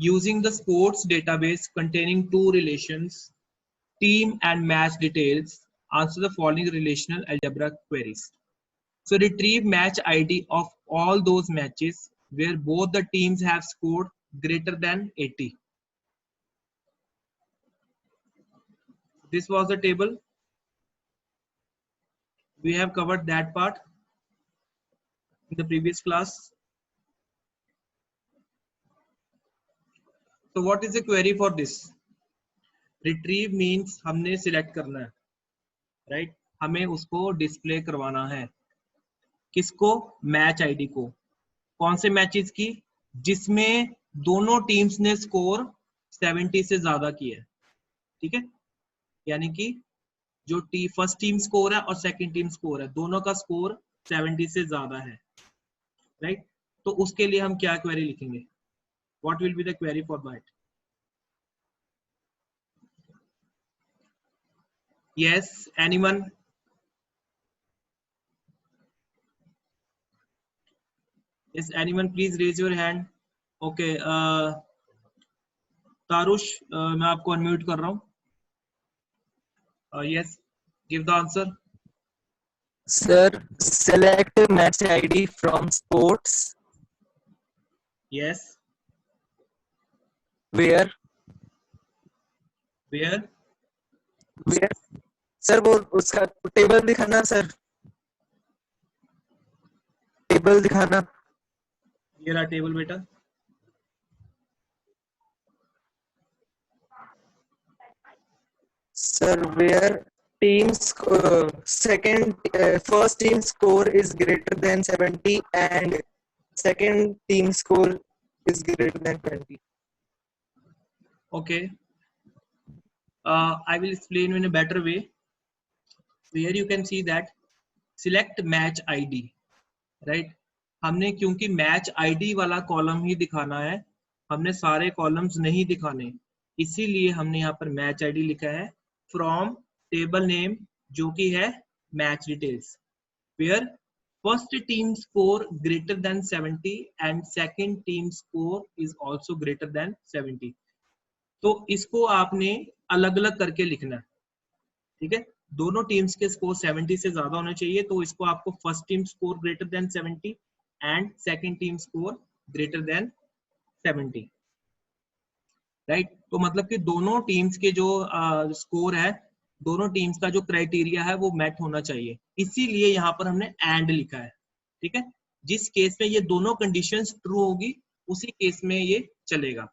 using the sports database containing two relations, team and match details, answer the following relational algebra queries. So retrieve match ID of all those matches where both the teams have scored greater than 80. This was the table. We have covered that part in the previous class. So what is the query for this? Retrieve means हमने select करना है, right? हमें उसको display करवाना है. किसको? Match ID को. कौन से मैचेस की? जिसमें दोनों टीम्स ने स्कोर 70 से ज्यादा किया है. ठीक है, यानी कि जो फर्स्ट टीम स्कोर है और सेकंड टीम स्कोर है, दोनों का स्कोर 70 से ज्यादा है, राइट? तो उसके लिए हम क्या क्वेरी लिखेंगे? What will be the query for that? Yes, anyone? Yes, anyone please raise your hand. Okay, तारुष, मैं आपको अनम्यूट कर रहा हूँ. Yes, give the answer. Sir, select match ID from sports. Yes. Where? Sir वो उसका table दिखाना sir. Table दिखाना. ये रहा टेबल बेटा. Sir, where teams first team score is greater than 70 and second team score is greater than 20. Okay. I will explain in a better way. Here you can see that select match ID, right? हमने क्योंकि match ID वाला column ही दिखाना है, हमने सारे columns नहीं दिखाने, इसीलिए हमने यहाँ पर मैच आईडी लिखा है फ्रॉम टेबल नेम जो कि है match details, where first team score greater than 70 and second team score is also greater than 70. तो इसको आपने अलग अलग करके लिखना है. ठीक है, दोनों टीम्स के स्कोर 70 से ज्यादा होने चाहिए, तो इसको आपको first team score greater than 70 and second team score greater than 70, right? तो मतलब कि दोनों टीम्स के जो स्कोर है, दोनों टीम्स का जो क्राइटेरिया है वो मैच होना चाहिए, इसीलिए यहाँ पर हमने एंड लिखा है. ठीक है, जिस केस में ये दोनों कंडीशंस ट्रू होगी उसी केस में ये चलेगा.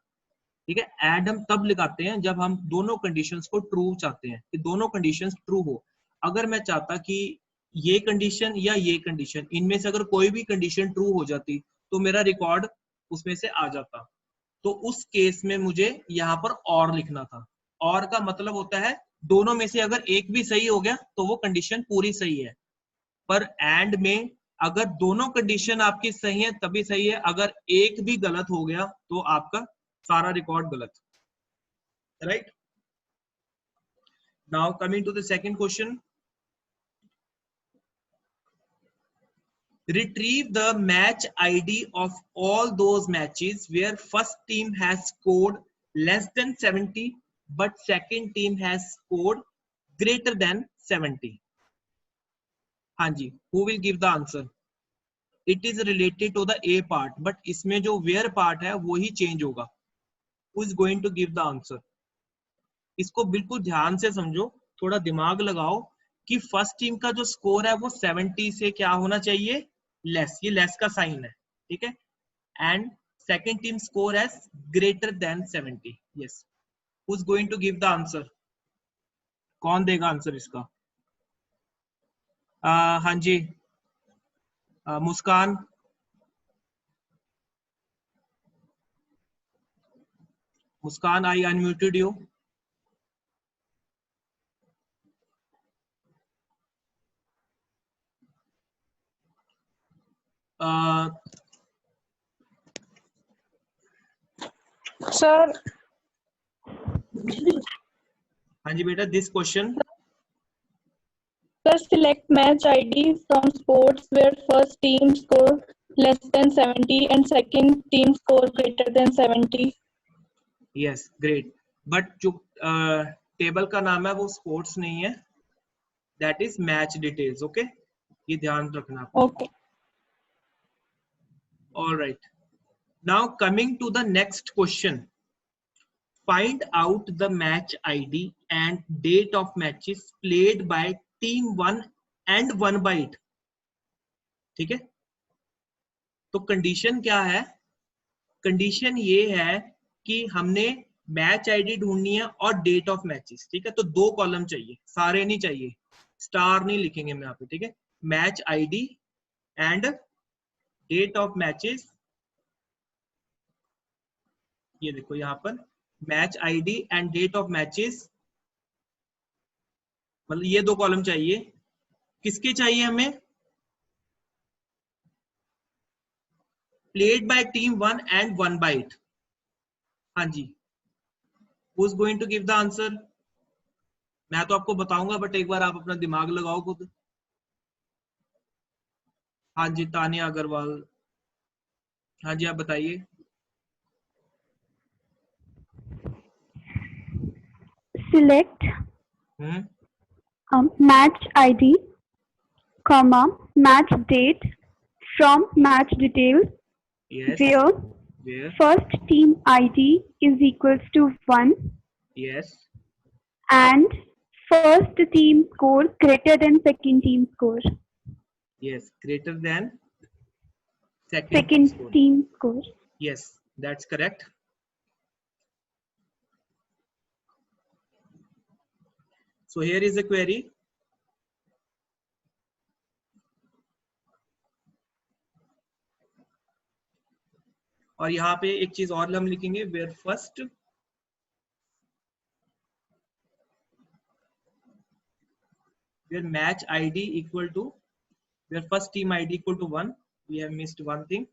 ठीक है, एंड हम तब लगाते हैं जब हम दोनों कंडीशंस को ट्रू चाहते हैं, कि दोनों कंडीशंस ट्रू हो. अगर मैं चाहता कि ये कंडीशन या ये कंडीशन, इनमें से अगर कोई भी कंडीशन ट्रू हो जाती तो मेरा रिकॉर्ड उसमें से आ जाता, तो उस केस में मुझे यहाँ पर और लिखना था. और का मतलब होता है दोनों में से अगर एक भी सही हो गया तो वो कंडीशन पूरी सही है. पर एंड में अगर दोनों कंडीशन आपकी सही है तभी सही है, अगर एक भी गलत हो गया तो आपका सारा रिकॉर्ड गलत, right? Now coming to the second question. Retrieve the match ID of all those matches where first team has scored less than 70 but second team has scored greater than 70. हाँ जी, who will give the answer? It is related to the A part, but इसमें जो where part है वो ही change होगा. Who is going to give the answer? इसको बिल्कुल ध्यान से समझो, थोड़ा दिमाग लगाओ कि फर्स्ट टीम का जो स्कोर है वो 70 से क्या होना चाहिए? लेस. ये लेस का साइन है, ठीक है? एंड सेकंड टीम स्कोर है greater than 70. Yes, who is going to give the answer? कौन देगा आंसर इसका? हाँ जी, Muskan. Muskan, I unmuted you. Sir. हाँ जी बेटा, this question. Sir, select match ID from sports where first team score less than 70 and second team score greater than 70. Yes great, but जो table का नाम है वो स्पोर्ट्स नहीं है, that is match details. Okay, ये ध्यान रखना आपने। Okay. Alright, now coming to the next question, find out the match ID and date of matches played by team 1 and 1 by it। ठीक है, तो कंडीशन क्या है? कंडीशन ये है कि हमने मैच आईडी ढूंढनी है और डेट ऑफ मैचेस। ठीक है, तो 2 कॉलम चाहिए, सारे नहीं चाहिए, स्टार नहीं लिखेंगे हम यहाँ पे। ठीक है, match ID and date of matches, ये देखो यहाँ पर match ID and date of matches, मतलब ये 2 कॉलम चाहिए। किसके चाहिए हमें? Played by team 1 and 1 by it। हाँ जी, who is going to give the answer? मैं तो आपको बताऊंगा, बट एक बार आप अपना दिमाग लगाओ खुद। हाँ जी, तानिया अग्रवाल, हाँ जी, आप बताइए। Select match ID, comma, match date from match details, yes, where where, first team ID is equals to 1 yes, and first team score greater than second team score. Yes, greater than second Second score. team score. Yes, that's correct. So here is a query, और यहाँ पे एक चीज और हम लिखेंगे, where first where match ID equal to, where first team ID equal to 1, we have missed one thing,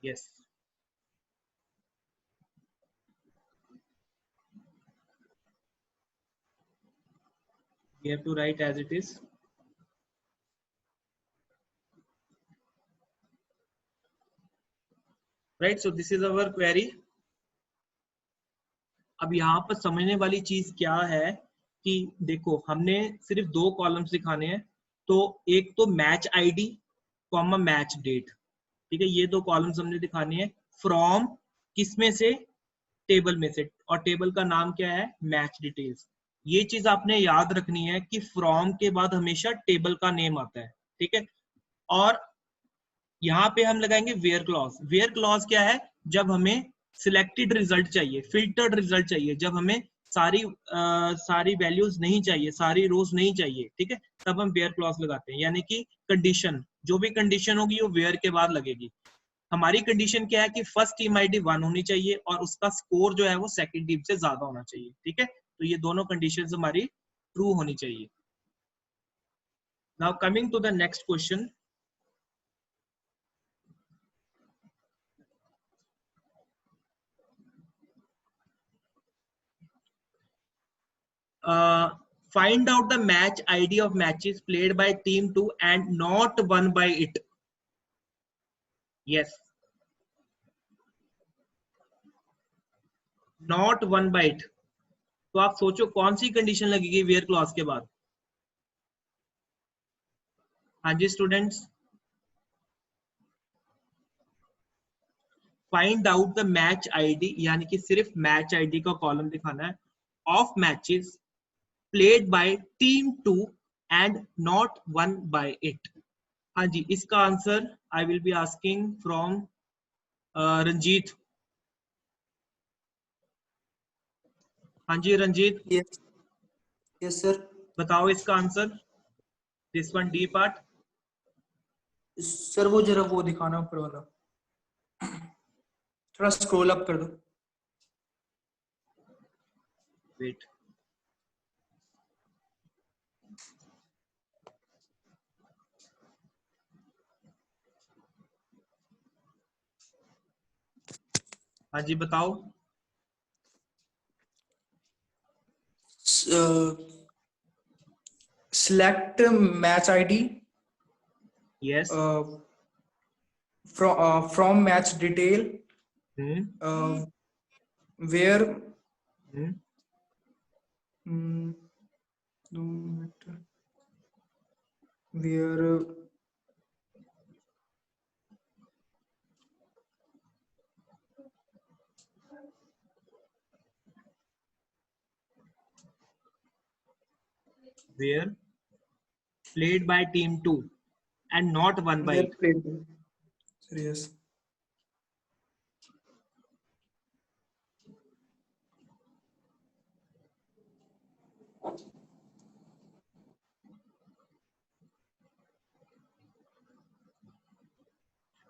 yes, we have to write as it is। right, so this is our query। अब यहाँ पर समझने वाली चीज क्या है कि देखो, हमने सिर्फ 2 कॉलम्स दिखाने हैं, तो एक तो match ID comma match date. ठीक है, ये 2 कॉलम्स हमने दिखाने हैं फ्रॉम किसमें से? टेबल में से, और टेबल का नाम क्या है? Match details. ये चीज आपने याद रखनी है कि फ्रॉम के बाद हमेशा टेबल का नेम आता है। ठीक है, और यहाँ पे हम लगाएंगे वेयर क्लॉज। वेयर क्लॉज क्या है? जब हमें सिलेक्टेड रिजल्ट चाहिए, फिल्टर्ड रिजल्ट चाहिए, जब हमें सारी वैल्यूज नहीं चाहिए, सारी रोज नहीं चाहिए, ठीक है, तब हम वेयर क्लॉज लगाते हैं। यानी कि कंडीशन, जो भी कंडीशन होगी वो वेयर के बाद लगेगी। हमारी कंडीशन क्या है कि फर्स्ट टीम आईडी 1 होनी चाहिए और उसका स्कोर जो है वो सेकंड टीम से ज्यादा होना चाहिए। ठीक है, तो ये दोनों कंडीशंस हमारी ट्रू होनी चाहिए। Now coming to the next question, find out the match ID of matches played by team 2 and not won by it। yes, not won by it। तो आप सोचो कौन सी कंडीशन लगेगी वेयर क्लॉज के बाद? हाँ जी students, find out the match ID, यानी कि सिर्फ मैच आईडी का कॉलम दिखाना है, of matches played by team 2 and not won by it। हाँ जी, इसका answer I will be asking from Ranjit. हाँ जी रंजीत, यस यस सर। बताओ इसका answer, this one D part. Sir वो जरा वो दिखाना ऊपर वाला, थोड़ा स्क्रॉल अप कर दो। वेट, हाँ जी बताओ। select match ID yes. from match detail where where where played by team 2 and not won by it. played. Yes.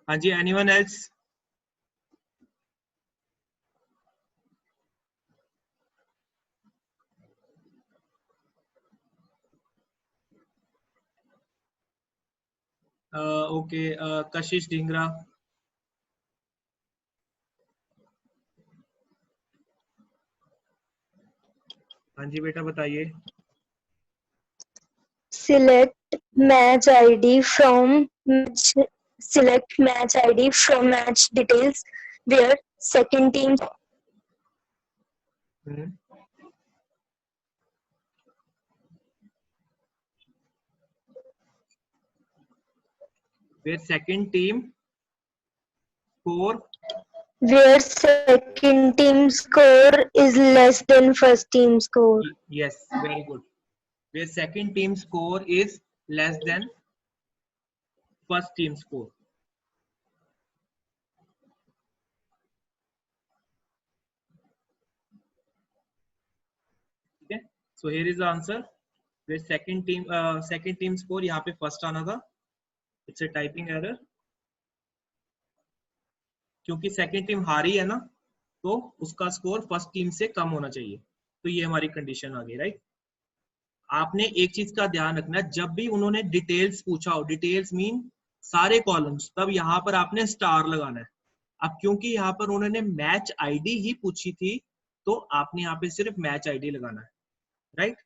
हाँ जी, anyone else? Okay, Kashish Dhingra. हाँ जी बेटा बताइए. Select match ID from match details where second team where second team score is less than first team score. yes, very good. Where second team score is less than first team score. Okay, so here is the answer. Where second team score यहाँ पे first आना था. It's a typing error. क्योंकि second team हारी है ना, तो उसका स्कोर फर्स्ट टीम से कम होना चाहिए. तो ये हमारी कंडीशन आ गई, राइट. आपने एक चीज का ध्यान रखना, जब भी उन्होंने डिटेल्स पूछा हो, डिटेल्स मीन सारे कॉलम्स, तब यहाँ पर आपने स्टार लगाना है. अब क्योंकि यहाँ पर उन्होंने मैच आईडी ही पूछी थी, तो आपने यहाँ पे सिर्फ मैच आईडी लगाना है, राइट.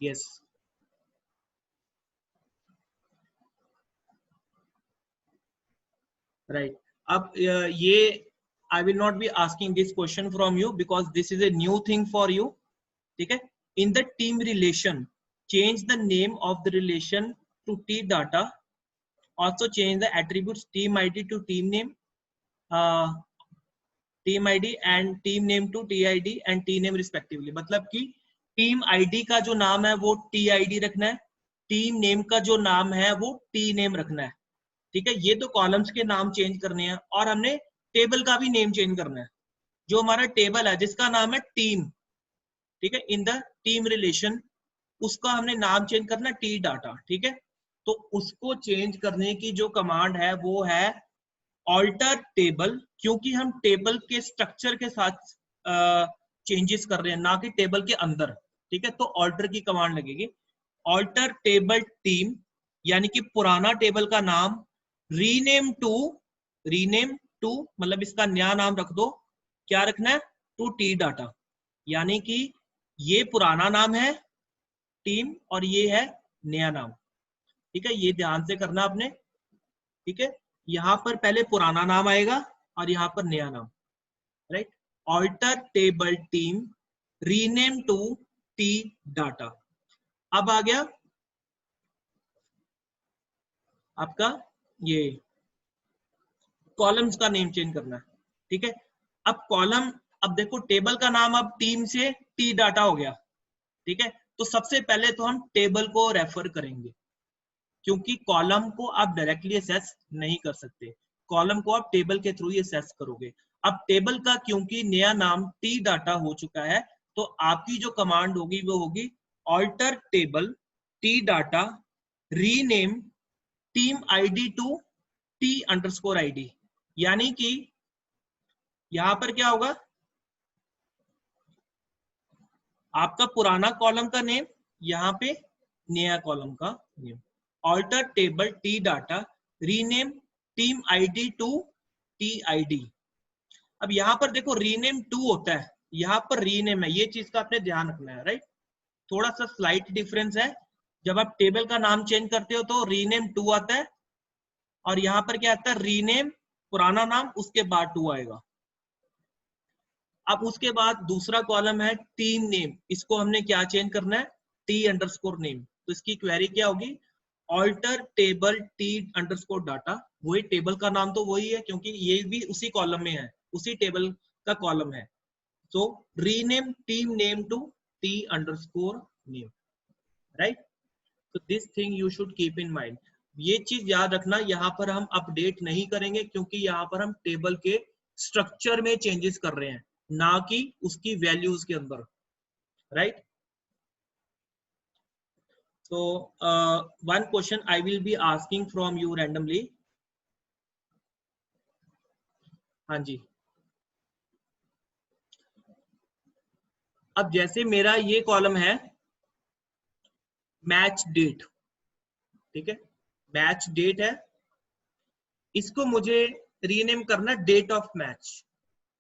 यस. राइट. अब ये I will not be asking this question from you because this is a new thing for you. ठीक है. In the team relation, change the name of the relation to T data. Also change the attributes team ID to team name, team ID and team name to TID and T name respectively. मतलब कि team ID का जो नाम है वो TID रखना है, team name का जो नाम है वो T name रखना है. ठीक है. ये तो कॉलम्स के नाम चेंज करने हैं और हमने टेबल का भी नेम चेंज करना है. जो हमारा टेबल है जिसका नाम है टीम, ठीक है, इन द टीम रिलेशन, उसका हमने नाम चेंज करना टी डाटा. ठीक है. तो उसको चेंज करने की जो कमांड है वो है ऑल्टर टेबल, क्योंकि हम टेबल के स्ट्रक्चर के साथ चेंजेस कर रहे हैं, ना कि टेबल के अंदर. ठीक है. तो ऑल्टर की कमांड लगेगी. ऑल्टर टेबल टीम, यानी कि पुराना टेबल का नाम रीनेम टू मतलब इसका नया नाम रख दो. क्या रखना है? To T data. यानी कि ये पुराना नाम है टीम और ये है नया नाम. ठीक है. ये ध्यान से करना आपने. ठीक है. यहां पर पहले पुराना नाम आएगा और यहां पर नया नाम, right. Alter table team rename to T data. अब आ गया आपका ये कॉलम्स का नेम चेंज करना है. ठीक है. अब कॉलम, अब देखो टेबल का नाम अब टीम से टी डाटा हो गया. ठीक है. तो सबसे पहले तो हम टेबल को रेफर करेंगे, क्योंकि कॉलम को आप डायरेक्टली असेस नहीं कर सकते, कॉलम को आप टेबल के थ्रू ही असेस करोगे. अब टेबल का क्योंकि नया नाम टी डाटा हो चुका है, तो आपकी जो कमांड होगी वो होगी alter table T data rename team ID to T underscore ID. यानी कि यहां पर क्या होगा, आपका पुराना कॉलम का नेम, यहां पे नया कॉलम का name. Alter table T data rename team ID to T ID. अब यहां पर देखो रीनेम टू होता है, यहाँ पर रीनेम है, ये चीज का आपने ध्यान रखना है, राइट। थोड़ा सा स्लाइट डिफरेंस है, जब आप टेबल का नाम चेंज करते हो तो रीनेम 2 आता है, और यहाँ पर क्या आता है, रीनेम पुराना नाम उसके बाद 2 आएगा। अब उसके बाद दूसरा कॉलम है टीम नेम, इसको हमने क्या चेंज करना है, T_name। तो इसकी क्वेरी क्या होगी, ऑल्टर टेबल T_डाटा। वही टेबल का नाम तो वही है, क्योंकि ये भी उसी कॉलम में है, उसी टेबल का कॉलम है। So rename team name to T_name, right. तो this thing you should keep in mind. ये चीज याद रखना, यहाँ पर हम अपडेट नहीं करेंगे, क्योंकि यहाँ पर हम टेबल के स्ट्रक्चर में चेंजेस कर रहे हैं, ना कि उसकी वैल्यूज के अंदर, right. So one question I will be asking from you randomly. हाँ जी, अब जैसे मेरा ये कॉलम है मैच डेट, ठीक है, मैच डेट है, इसको मुझे रीनेम करना date of match.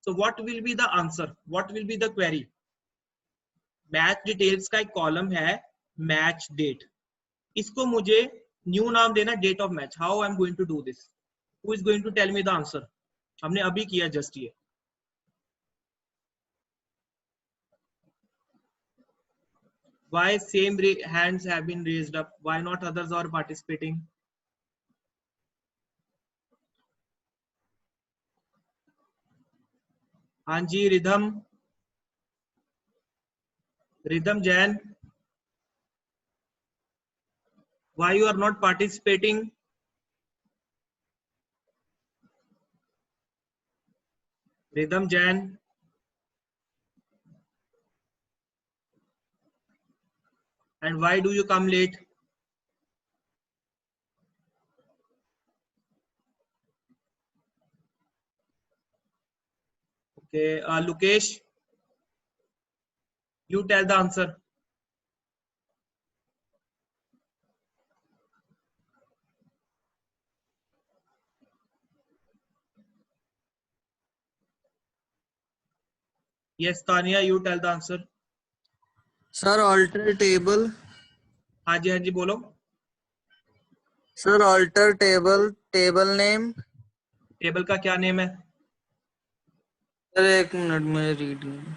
So what will be the answer, what will be the query. Match details का एक कॉलम है मैच डेट, इसको मुझे न्यू नाम देना date of match. How I am going to do this, who is going to tell me the answer. हमने अभी किया जस्ट ये। Why same hands have been raised up? Why not others are participating? हाँ जी, Ridham Jain, why you are not participating? Ridham Jain, and why do you come late? Okay, Lukesh, you tell the answer. Yes, Tanya, you tell the answer. Sir, alter table. हाँ जी बोलो। Sir, alter table name. Table का क्या name है? Sir एक minute में reading.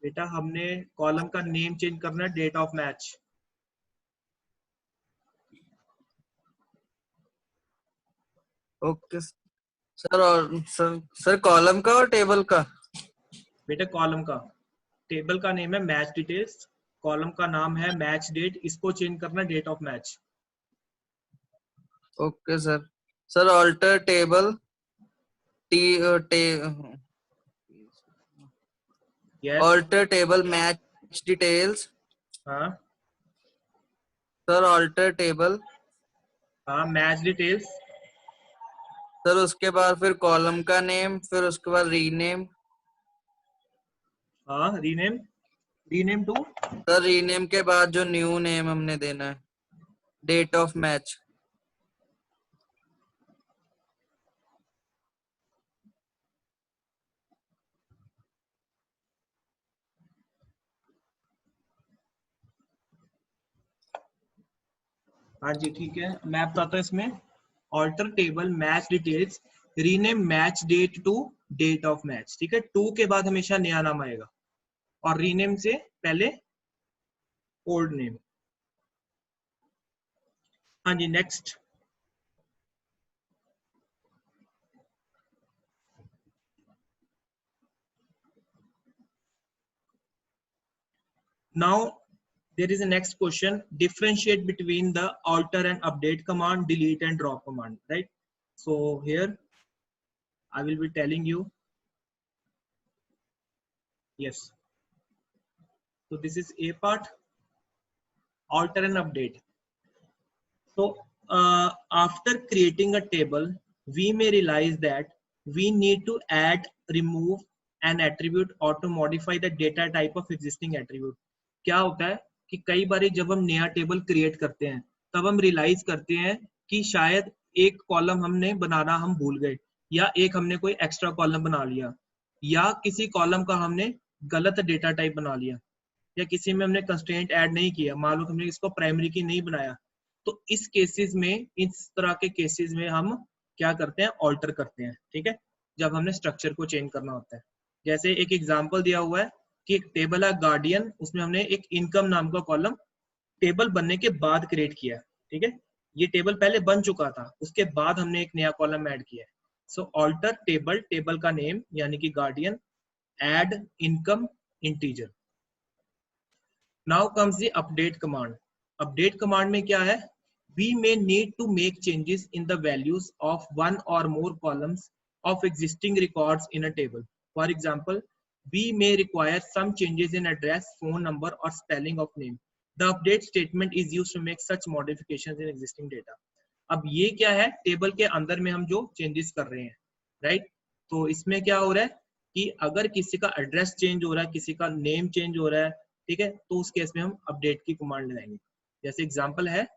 बेटा हमने column का नेम चेंज करना है date of match. Okay sir, और सर कॉलम का और टेबल का। बेटा कॉलम का, टेबल का नेम है मैच डिटेल्स, कॉलम का नाम है मैच डेट, इसको चेंज करना date of match. Okay sir. Sir alter table yes. Alter table match details. हाँ सर ऑल्टर टेबल। हाँ, मैच डिटेल्स। सर उसके बाद फिर कॉलम का नेम, फिर उसके बाद रीनेम। हाँ, रीनेम टू। सर रीनेम के बाद जो न्यू नेम हमने देना है, डेट ऑफ मैच। हाँ जी ठीक है, मैं बताता हूँ इसमें। Alter table match details, rename match date to date of match, ठीक है। टू के बाद हमेशा नया नाम आएगा, और रीनेम से पहले ओल्ड नेम। हाँ जी, next. Now there is a next question, differentiate between the alter and update command, delete and drop command, right? So here I will be telling you. Yes, so this is a part, alter and update. So after creating a table, we may realize that we need to add, remove an attribute or to modify the data type of existing attribute. क्या होता है कि कई बार जब हम नया table create करते हैं तब हम रियलाइज करते हैं कि शायद एक कॉलम हमने बनाना हम भूल गए, या एक हमने कोई एक्स्ट्रा कॉलम बना लिया, या किसी कॉलम का हमने गलत डेटा टाइप बना लिया, या किसी में हमने कंस्ट्रेंट ऐड नहीं किया, मान लो हमने इसको प्राइमरी की नहीं बनाया। तो इस केसेस में, इस तरह के केसेस में हम क्या करते हैं, ऑल्टर करते हैं, ठीक है, जब हमने स्ट्रक्चर को चेंज करना होता है। जैसे एक एग्जांपल दिया हुआ है कि एक टेबल है गार्डियन, उसमें हमने एक इनकम नाम का कॉलम टेबल बनने के बाद क्रिएट किया, ठीक है, ये टेबल पहले बन चुका था, उसके बाद हमने एक नया कॉलम ऐड किया है। सो ऑल्टर टेबल, टेबल का नेम यानी कि guardian, add income integer. Now comes the update command. Update command में क्या है, we may need to make changes in the values of one or more columns of existing records in a table. For example, we may require some changes in address, phone number or spelling of name. The update statement is used to make such modifications in existing data. अब ये क्या है, table के अंदर में हम जो changes कर रहे हैं, राइट। तो इसमें क्या हो रहा है कि अगर किसी का एड्रेस चेंज हो रहा है, किसी का नेम चेंज हो रहा है, ठीक है, तो उस केस में हम अपडेट की कमांड लगाएंगे। जैसे एग्जांपल है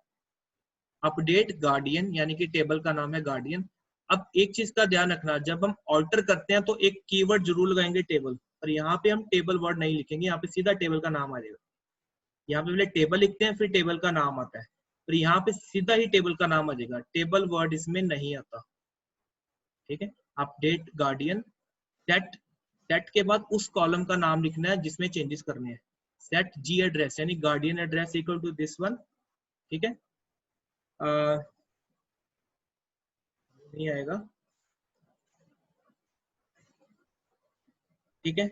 अपडेट गार्डियन, यानी कि टेबल का नाम है गार्डियन। अब एक चीज का ध्यान रखना, जब हम ऑल्टर करते हैं तो एक कीवर्ड जरूर लगाएंगे टेबल, और यहाँ पे हम टेबल वर्ड नहीं लिखेंगे, यहाँ पे सीधा टेबल का नाम आ जाएगा। यहाँ पे पहले टेबल लिखते हैं, फिर टेबल का नाम आता है, फिर यहाँ पे सीधा ही टेबल का नाम आ जाएगा, टेबल वर्ड इसमें नहीं आता, ठीक है। अपडेट गार्डियन, सेट के बाद उस कॉलम का नाम लिखना है जिसमें चेंजेस करने हैं। सेट जी एड्रेस यानी guardian address equal to this one, ठीक है, नहीं आएगा, ठीक है।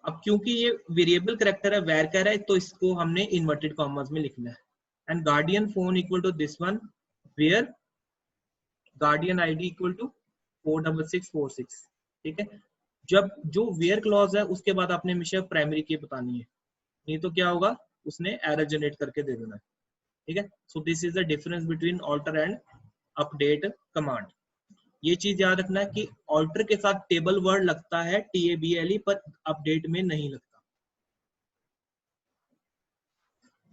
अब क्योंकि ये वेरिएबल कैरेक्टर है, वैर कह रहा है, तो इसको हमने इन्वर्टेड कॉमर्स में लिखना है। And guardian phone equal to this one, where guardian ID equal to 46646, ठीक है। जब जो वेयर क्लॉज है उसके बाद आपने हमेशा प्राइमरी की बतानी है, नहीं तो क्या होगा, उसने एरर जनरेट करके दे देना है, ठीक है। So this is the difference between alter and update command. ये चीज याद रखना है कि ऑल्टर के साथ टेबल वर्ड लगता है TABLE, पर अपडेट में नहीं लगता।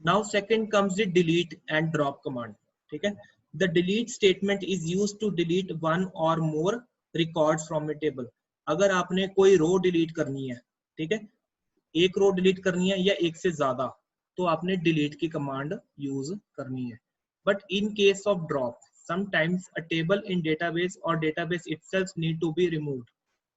Now second comes the delete and drop command, ठीक है। The delete statement is used to delete one or more records from a table. अगर आपने कोई रो डिलीट करनी है, ठीक है, एक रो डिलीट करनी है या एक से ज्यादा, तो आपने डिलीट की कमांड यूज करनी है। But in case of drop, sometimes a table in database or database itself need to be removed,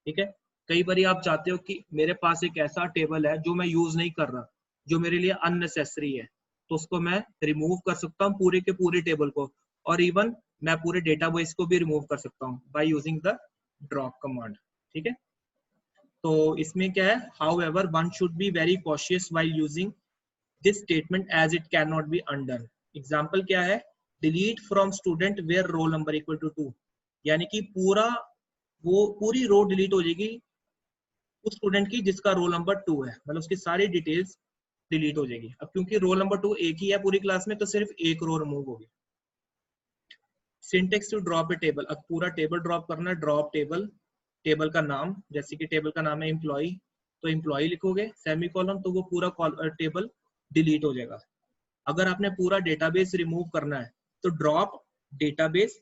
ठीक है। कई बार आप चाहते हो कि मेरे पास एक ऐसा टेबल है जो मैं यूज नहीं कर रहा, जो मेरे लिए अननेसेसरी है, तो उसको मैं रिमूव कर सकता हूँ, पूरे के पूरे टेबल को, और इवन मैं पूरे डेटाबेस को भी रिमूव कर सकता हूँ by using the drop command, ठीक है। तो इसमें क्या है, however one should be very cautious while using this statement as it cannot be undone. Example क्या है, delete from student where roll number equal to 2, यानी कि पूरी रो डिलीट हो जाएगी उस स्टूडेंट की जिसका रोल नंबर 2 है, मतलब उसकी सारी डिटेल्स डिलीट हो जाएगी। अब क्योंकि रोल नंबर 2 एक ही है पूरी क्लास में, तो सिर्फ एक रो रिमूव होगी। Syntax to drop a table, अब पूरा टेबल ड्रॉप करना, ड्रॉप टेबल, टेबल का नाम, जैसे कि टेबल का नाम है एम्प्लॉय, तो एम्प्लॉय लिखोगे सेमीकोलन, तो वो पूरा टेबल डिलीट हो जाएगा। अगर आपने पूरा डेटाबेस रिमूव करना है तो ड्रॉप डेटाबेस,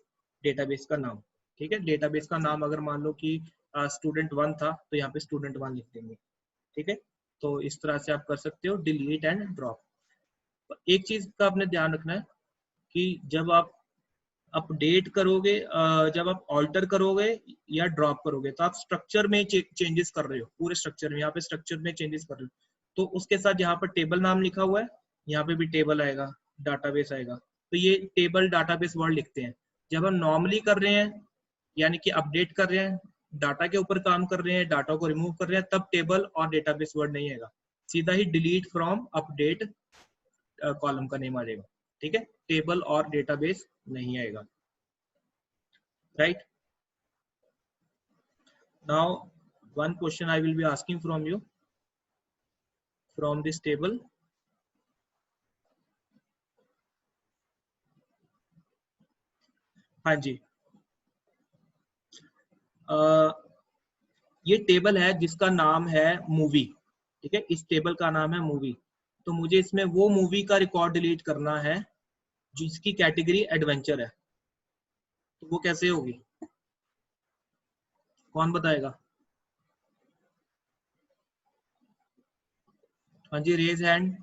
डेटाबेस का नाम, ठीक है। डेटाबेस का नाम अगर मान लो कि स्टूडेंट 1 था, तो यहाँ पे स्टूडेंट 1 लिख देंगे, ठीक है। तो इस तरह से आप कर सकते हो डिलीट एंड ड्रॉप। एक चीज का आपने ध्यान रखना है कि जब आप अपडेट करोगे, जब आप ऑल्टर करोगे या ड्रॉप करोगे, तो आप स्ट्रक्चर में चेंजेस कर रहे हो, पूरे स्ट्रक्चर में, यहाँ पे स्ट्रक्चर में चेंजेस कर रहे हो, तो उसके साथ यहाँ पर टेबल नाम लिखा हुआ है, यहाँ पे भी टेबल आएगा, डाटाबेस आएगा, तो ये टेबल डाटाबेस वर्ड लिखते हैं। जब हम नॉर्मली कर रहे हैं, यानी कि अपडेट कर रहे हैं, डाटा के ऊपर काम कर रहे हैं, डाटा को रिमूव कर रहे हैं, तब टेबल और डेटाबेस वर्ड नहीं आएगा, सीधा ही डिलीट फ्रॉम अपडेट कॉलम का नेम आ जाएगा, ठीक है। टेबल और डेटाबेस नहीं आएगा, right. Now one question I will be asking from you from this table. हाँ जी, ये टेबल है जिसका नाम है मूवी, ठीक है, इस टेबल का नाम है मूवी। तो मुझे इसमें वो मूवी का रिकॉर्ड डिलीट करना है जिसकी कैटेगरी एडवेंचर है। तो वो कैसे होगी, कौन बताएगा? हाँ जी, रेज हैंड।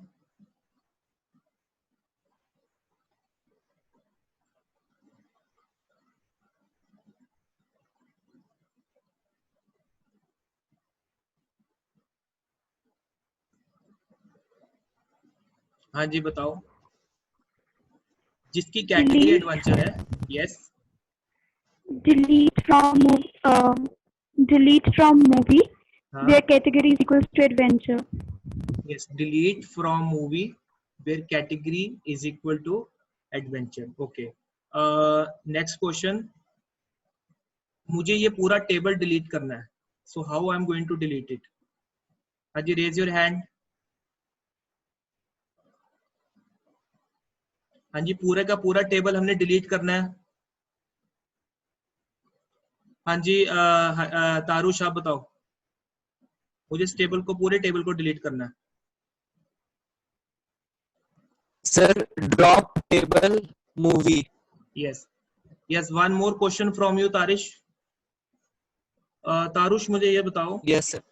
हाँ जी बताओ, जिसकी कैटेगरी delete एडवेंचर है। Yes, delete from delete from movie हाँ, where category is equals to adventure. Yes, delete from movie where category is equal to adventure. Okay, next question, मुझे ये पूरा टेबल डिलीट करना है, so how I am going to delete it? हाँ जी, raise your hand. हाँ जी, पूरे का पूरा टेबल हमने डिलीट करना है। हाँ जी, तारुश आप बताओ, मुझे इस टेबल को, पूरे टेबल को डिलीट करना है। Sir drop table movie. Yes, yes, one more question from you Tarish. Tarush मुझे ये बताओ, यस सर।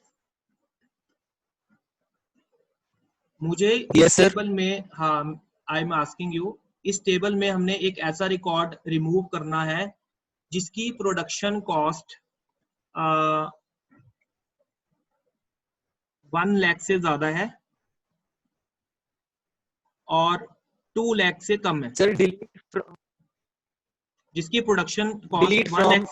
मुझे Yes, इस sir. टेबल में, हाँ, आई एम आस्किंग यू, इस टेबल में हमने एक ऐसा रिकॉर्ड रिमूव करना है जिसकी प्रोडक्शन कॉस्ट 1 लाख से ज्यादा है और 2 लाख से कम है। सर डिलीट जिसकी प्रोडक्शन कॉस्ट 1 फ्रॉम लाख,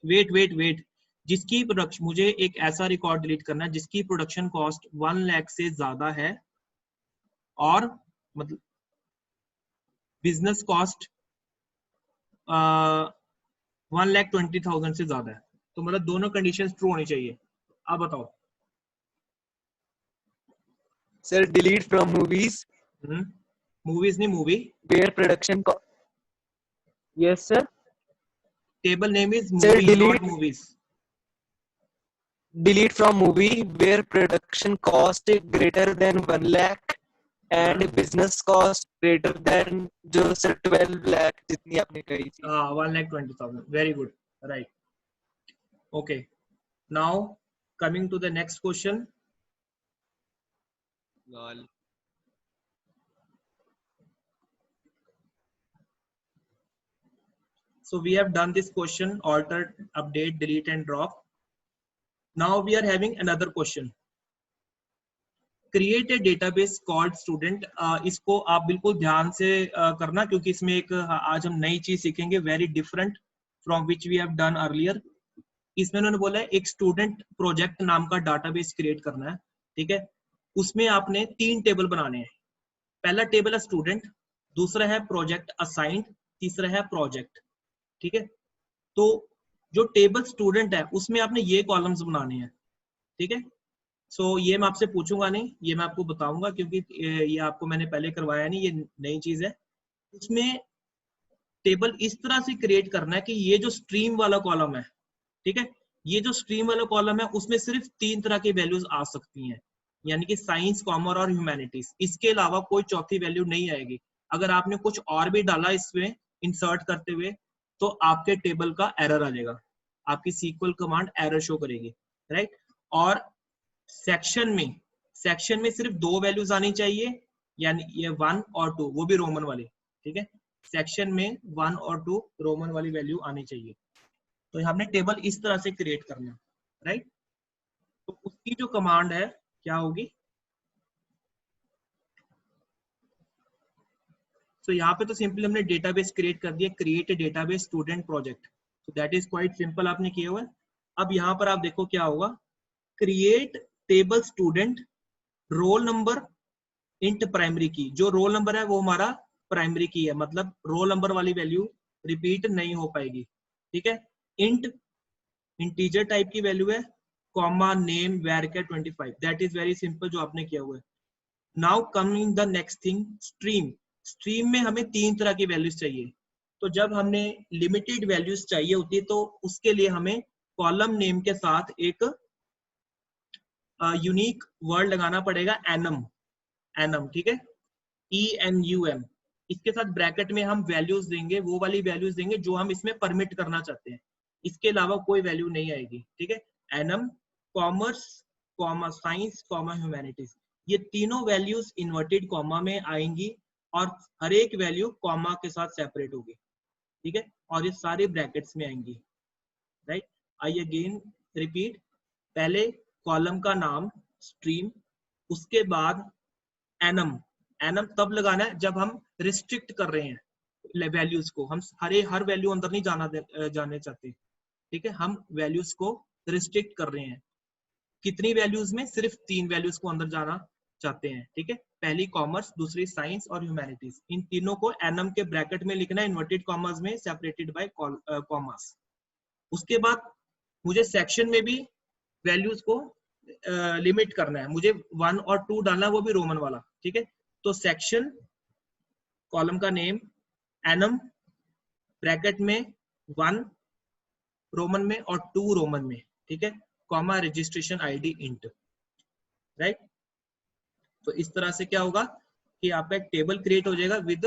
वेट वेट वेट, जिसकी प्रोडक्शन, मुझे एक ऐसा रिकॉर्ड डिलीट करना है जिसकी प्रोडक्शन कॉस्ट 1 लाख से ज्यादा है और मतलब बिजनेस कॉस्ट 1,20,000 से ज्यादा है। तो मतलब दोनों कंडीशंस ट्रू होनी चाहिए। आप बताओ। Sir delete from movies movies नहीं, movie, where production yes sir. Table name is Sir, movie, not delete movies. delete from movie where production cost greater than 1 lakh and business cost greater than जो sir 12 lakh जितनी आपने कही थी। 1,20,000, very good, right. Okay, now coming to the next question. So we have done this question, alter, update, delete and drop. Now we are having another question. Create a database called student. इसको आप बिल्कुल ध्यान से करना क्योंकि इसमें एक आज हम नई चीज सीखेंगे, very different from which we have done earlier. इसमें उन्होंने बोला है एक स्टूडेंट प्रोजेक्ट नाम का डाटाबेस क्रिएट करना है, ठीक है। उसमें आपने 3 टेबल बनाने हैं। पहला टेबल है स्टूडेंट, दूसरा है प्रोजेक्ट असाइंड, तीसरा है प्रोजेक्ट, ठीक है। तो जो टेबल स्टूडेंट है उसमें आपने ये कॉलम्स बनाने हैं, ठीक है। सो ये मैं आपसे पूछूंगा नहीं, ये मैं आपको बताऊंगा क्योंकि ये आपको मैंने पहले करवाया नहीं, ये नई चीज है। उसमें टेबल इस तरह से क्रिएट करना है कि ये जो स्ट्रीम वाला कॉलम है, ठीक है, ये जो स्ट्रीम वाला कॉलम है उसमें सिर्फ 3 तरह की वैल्यूज आ सकती हैं, यानी कि साइंस, कॉमर्स और ह्यूमैनिटीज। इसके अलावा कोई चौथी वैल्यू नहीं आएगी। अगर आपने कुछ और भी डाला इसमें इंसर्ट करते हुए तो आपके टेबल का एरर आ जाएगा, आपकी सीक्वल कमांड एरर शो करेगी, राइट। और सेक्शन में सिर्फ 2 वैल्यूज आनी चाहिए, यानी ये 1 और 2, वो भी रोमन वाली, ठीक है। सेक्शन में 1 और 2 रोमन वाली वैल्यू आनी चाहिए। तो हमने टेबल इस तरह से क्रिएट करना है, राइट। तो उसकी जो कमांड है क्या होगी? तो यहाँ पे तो सिंपली हमने डेटाबेस क्रिएट कर दिया, create a database student project. तो दैट इज क्वाइट सिंपल, आपने किया हुआ है। अब यहाँ पर आप देखो क्या होगा, create table student roll number int primary की। जो रोल नंबर है वो हमारा प्राइमरी की है, मतलब रोल नंबर वाली वैल्यू रिपीट नहीं हो पाएगी, ठीक है। इंट इंटीजर टाइप की वैल्यू है, comma name varchar 25, that is very simple जो आपने किया हुआ है। Now coming the next thing, stream. Stream में हमें 3 तरह की वैल्यूज चाहिए। तो जब हमने लिमिटेड वैल्यूज चाहिए होती है तो उसके लिए हमें कॉलम नेम के साथ एक यूनिक वर्ड लगाना पड़ेगा, एनम, एनम, ठीक है, ENUM। इसके साथ ब्रैकेट में हम वैल्यूज देंगे, वो वाली वैल्यूज देंगे जो हम इसमें परमिट करना चाहते हैं, इसके अलावा कोई वैल्यू नहीं आएगी, ठीक है। Annum, commerce, comma science, comma humanities, ये तीनों वैल्यूज इन्वर्टेड कॉमा में आएंगी और हर एक वैल्यू कॉमा के साथ सेपरेट होगी, ठीक है, और ये सारे ब्रैकेट्स में आएंगी, राइट। आई अगेन रिपीट, पहले कॉलम का नाम स्ट्रीम, उसके बाद एनम, एनम तब लगाना है जब हम रिस्ट्रिक्ट कर रहे हैं वैल्यूज को, हम हर वैल्यू अंदर नहीं जाने चाहते, ठीक है, हम वैल्यूज को रिस्ट्रिक्ट कर रहे हैं। कितनी वैल्यूज में? सिर्फ 3 वैल्यूज को अंदर जाना चाहते हैं, ठीक है, पहली कॉमर्स, दूसरी साइंस और ह्यूमैनिटीज, इन तीनों को एनम के ब्रैकेट में लिखना है, इन्वर्टेड कॉमर्स में, सेपरेटेड बाय कॉमर्स। उसके बाद मुझे सेक्शन में भी वैल्यूज को लिमिट करना है, मुझे 1 और 2 डालना है, वो भी रोमन वाला, ठीक है। तो सेक्शन, कॉलम का नेम, एनम, ब्रैकेट में 1 रोमन में और 2 रोमन में, ठीक है, comma registration ID int, right. तो इस तरह से क्या होगा कि आपका एक टेबल क्रिएट हो जाएगा विद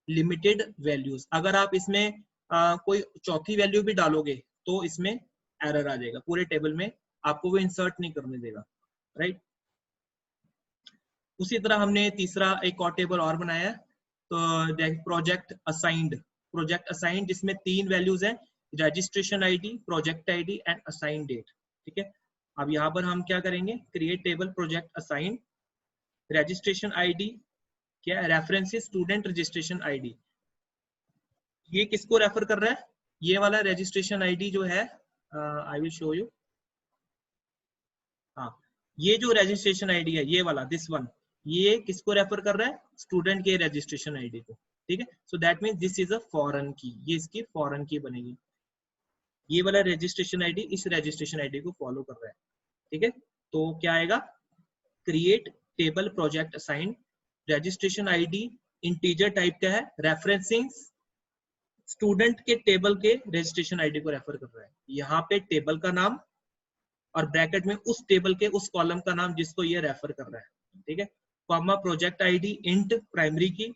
लिमिटेड वैल्यूज। अगर आप इसमें कोई चौथी वैल्यू भी डालोगे तो इसमें एरर आ जाएगा, पूरे टेबल में आपको वो इंसर्ट नहीं करने देगा, राइट। उसी तरह हमने तीसरा एक और टेबल और बनाया है, तो प्रोजेक्ट असाइंड, प्रोजेक्ट असाइंड जिसमें 3 वैल्यूज हैं, registration ID, project ID and assign date, ठीक है। अब यहाँ पर हम क्या करेंगे, create table project assign, registration ID क्या है, रेफरेंसेस स्टूडेंट रजिस्ट्रेशन आईडी, ये किसको रेफर कर रहा है, ये वाला रजिस्ट्रेशन आईडी जो है, आई विल शो यू, हाँ, ये जो रजिस्ट्रेशन आईडी है ये वाला, दिस वन, ये किसको रेफर कर रहा है, स्टूडेंट के रजिस्ट्रेशन आईडी को, ठीक है। So that means this is a foreign की, ये इसकी फॉरेन की बनेगी, ये वाला रजिस्ट्रेशन आईडी इस रजिस्ट्रेशन आईडी को फॉलो कर रहा है, ठीक है। तो क्या आएगा, create table project assign, registration ID integer type का है, रेफरेंसिंग स्टूडेंट के टेबल के रजिस्ट्रेशन आईडी को रेफर कर रहा है, यहाँ पे टेबल का नाम और ब्रैकेट में उस टेबल के उस कॉलम का नाम जिसको ये रेफर कर रहा है, ठीक है, comma project ID int primary की,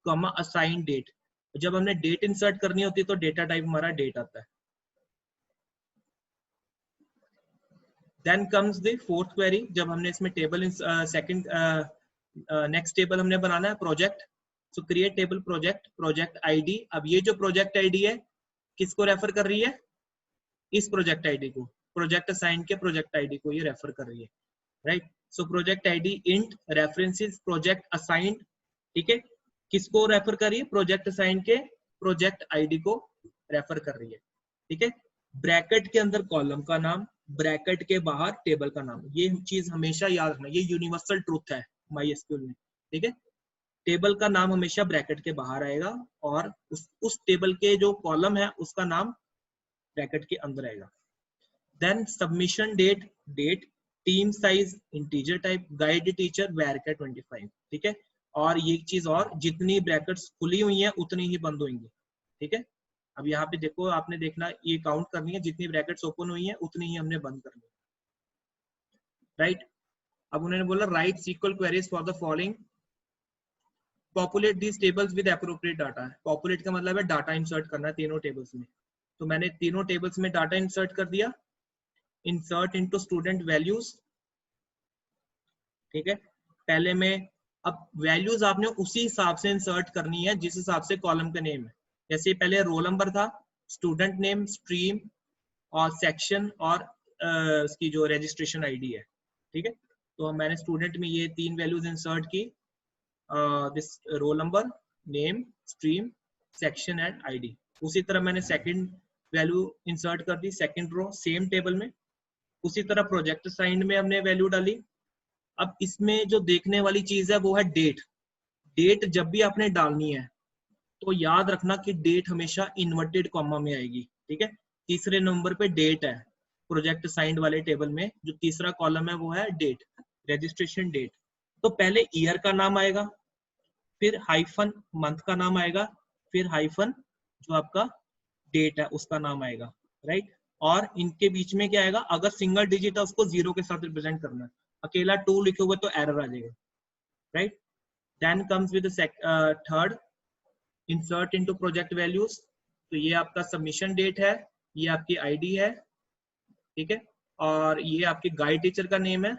कॉमा असाइन डेट, जब हमने डेट इंसर्ट करनी होती है तो डेटा टाइप हमारा डेट आता है। Then comes the fourth query, जब हमने इसमें टेबल सेकंड नेक्स्ट टेबल हमने बनाना है प्रोजेक्ट, सो create table project, project ID, अब ये जो प्रोजेक्ट आईडी है किसको रेफर कर रही है, इस प्रोजेक्ट आईडी को, प्रोजेक्ट असाइन के प्रोजेक्ट आईडी को ये रेफर कर रही है, right. So project ID int references project assign, ठीक है, किसको रेफर कर रही है, प्रोजेक्ट असाइन के प्रोजेक्ट आईडी को रेफर कर रही है, ठीक है। ब्रैकेट के अंदर कॉलम का नाम, ब्रैकेट के बाहर टेबल का नाम, ये चीज हमेशा याद रखना, ये यूनिवर्सल ट्रूथ है MySQL में, ठीक है। टेबल का नाम हमेशा ब्रैकेट के बाहर आएगा और उस टेबल के जो कॉलम है उसका नाम ब्रैकेट के अंदर आएगा। Then submission date, date, team size integer type, guide teacher varchar 25, ठीक है। और ये चीज, और जितनी ब्रैकेट्स खुली हुई हैं उतनी ही बंद होंगी, ठीक है। अब यहाँ पे देखो, आपने देखना, ये काउंट करनी है, जितनी ब्रैकेट्स ओपन हुई हैं उतनी ही हमने बंद करनी है, राइट। अब उन्होंने बोला right SQL queries for the following, populate these tables with appropriate data, populate का मतलब है डाटा इंसर्ट करना है तीनों टेबल्स में, तो मैंने तीनों टेबल्स में डाटा इंसर्ट कर दिया, इंसर्ट इनटू स्टूडेंट वैल्यूज, ठीक है। पहले में अब वैल्यूज आपने उसी हिसाब से इंसर्ट करनी है जिस हिसाब से कॉलम का नेम है, जैसे पहले रोल नंबर था, स्टूडेंट नेम, स्ट्रीम और सेक्शन और इसकी जो रजिस्ट्रेशन आईडी है, ठीक है। तो मैंने स्टूडेंट में ये 3 वैल्यूज इंसर्ट की, this roll number, name, stream, section and ID. उसी तरह मैंने सेकंड वैल्यू इंसर्ट कर दी, सेकंड रो सेम टेबल में। उसी तरह प्रोजेक्ट असाइंड में हमने वैल्यू डाली। अब इसमें जो देखने वाली चीज है वो है डेट। डेट जब भी आपने डालनी है तो याद रखना कि डेट हमेशा इन्वर्टेड कॉमा में आएगी, ठीक है। तीसरे नंबर पे डेट है प्रोजेक्ट असाइंड वाले टेबल में, जो तीसरा कॉलम है वो है डेट, रजिस्ट्रेशन डेट। तो पहले ईयर का नाम आएगा, फिर हाइफन मंथ का नाम आएगा, फिर हाइफन जो आपका डेट है उसका नाम आएगा, राइट। और इनके बीच में क्या आएगा, अगर सिंगल डिजिट है उसको 0 के साथ रिप्रेजेंट करना है, अकेला 2 लिखे हुए तो एरर आ जाएगा, right. Then comes with third, insert into project values. तो ये आपका सबमिशन डेट है, ये आपकी आईडी है, ठीक है, और ये आपकी गाइड टीचर का नेम है,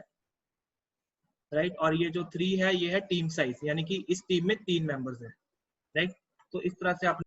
राइट। और ये जो 3 है ये है टीम साइज, यानी कि इस टीम में 3 मेंबर्स हैं, राइट। तो इस तरह से आप